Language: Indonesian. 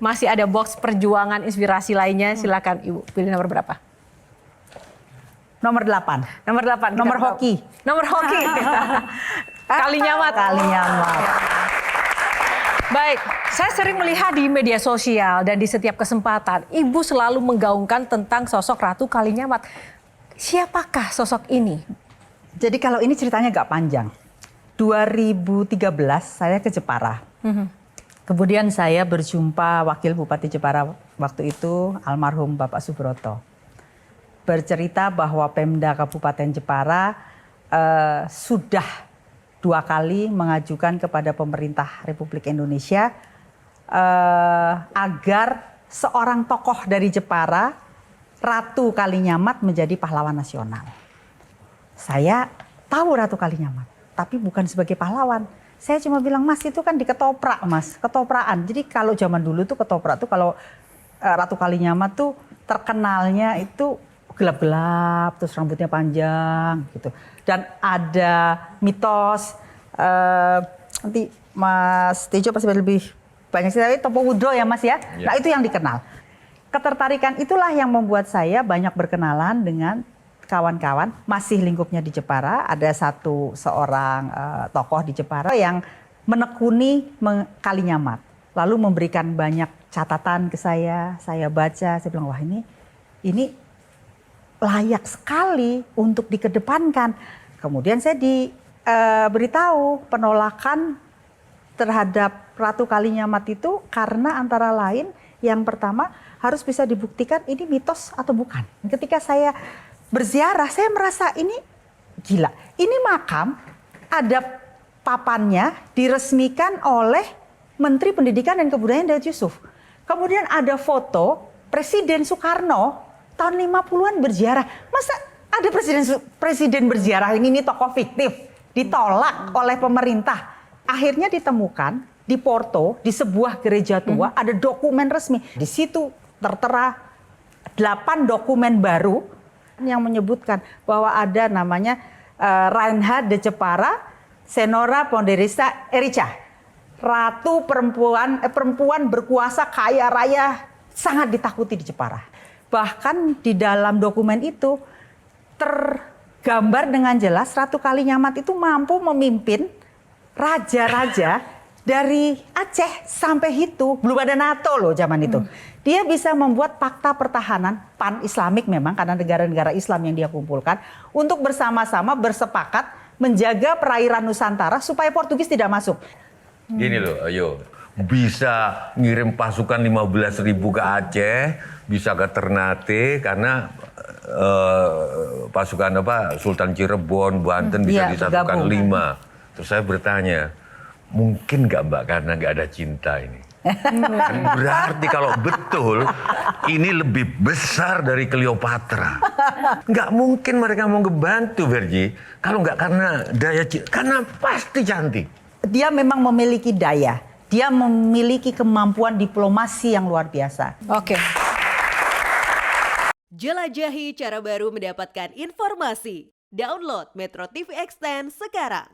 Masih ada box perjuangan inspirasi lainnya, silakan Ibu pilih nomor berapa? Nomor 8. Nomor 8. Nomor hoki. Nomor hoki. Kali nyamat. Kali nyamat. Baik, saya sering melihat di media sosial dan di setiap kesempatan Ibu selalu menggaungkan tentang sosok Ratu Kalinyamat. Siapakah sosok ini? Jadi kalau ini ceritanya agak panjang. 2013 saya ke Jepara. Kemudian saya berjumpa Wakil Bupati Jepara waktu itu, almarhum Bapak Subroto. Bercerita bahwa Pemda Kabupaten Jepara sudah 2 kali mengajukan kepada pemerintah Republik Indonesia agar seorang tokoh dari Jepara, Ratu Kalinyamat, menjadi pahlawan nasional. Saya tahu Ratu Kalinyamat, tapi bukan sebagai pahlawan. Saya cuma bilang, Mas, itu kan diketoprak, Mas, ketoprakan. Jadi kalau zaman dulu tuh ketoprak tuh kalau Ratu Kalinyamat tuh terkenalnya itu gelap-gelap, terus rambutnya panjang gitu. Dan ada mitos, nanti Mas Tejo pasti lebih banyak sih, tapi Topo Wudro ya Mas ya. Nah itu yang dikenal. Ketertarikan itulah yang membuat saya banyak berkenalan dengan kawan-kawan, masih lingkupnya di Jepara. Ada seorang tokoh di Jepara yang menekuni Kalinyamat, lalu memberikan banyak catatan ke saya baca, saya bilang wah ini layak sekali untuk dikedepankan. Kemudian saya diberitahu penolakan terhadap Ratu Kalinyamat itu karena antara lain yang pertama harus bisa dibuktikan ini mitos atau bukan. Ketika saya berziarah, saya merasa ini gila. Ini makam, ada papannya, diresmikan oleh Menteri Pendidikan dan Kebudayaan Daud Yusuf. Kemudian ada foto Presiden Soekarno tahun 50-an berziarah. Masa ada presiden berziarah, ini tokoh fiktif, ditolak oleh pemerintah. Akhirnya ditemukan di Porto, di sebuah gereja tua, ada dokumen resmi. Di situ tertera 8 dokumen baru yang menyebutkan bahwa ada namanya Reinhard de Jepara Senora Ponderista Erica, ratu perempuan berkuasa kaya raya, sangat ditakuti di Jepara. Bahkan di dalam dokumen itu tergambar dengan jelas Ratu Kalinyamat itu mampu memimpin raja-raja dari Aceh sampai Hitu, belum ada NATO loh zaman itu. Dia bisa membuat fakta pertahanan pan-islamik memang karena negara-negara Islam yang dia kumpulkan untuk bersama-sama bersepakat menjaga perairan Nusantara supaya Portugis tidak masuk. Gini loh, ayo bisa ngirim pasukan 15.000 ke Aceh, bisa ke Ternate karena pasukan Sultan Cirebon, Banten bisa disatukan 5. Terus saya bertanya, mungkin nggak Mbak karena nggak ada cinta ini? Berarti kalau betul ini lebih besar dari Cleopatra. Nggak mungkin mereka mau ngebantu Verji kalau nggak karena daya cinta, karena pasti cantik. Dia memang memiliki daya, dia memiliki kemampuan diplomasi yang luar biasa. Oke. Jelajahi cara baru mendapatkan informasi. Download Metro TV Extend sekarang.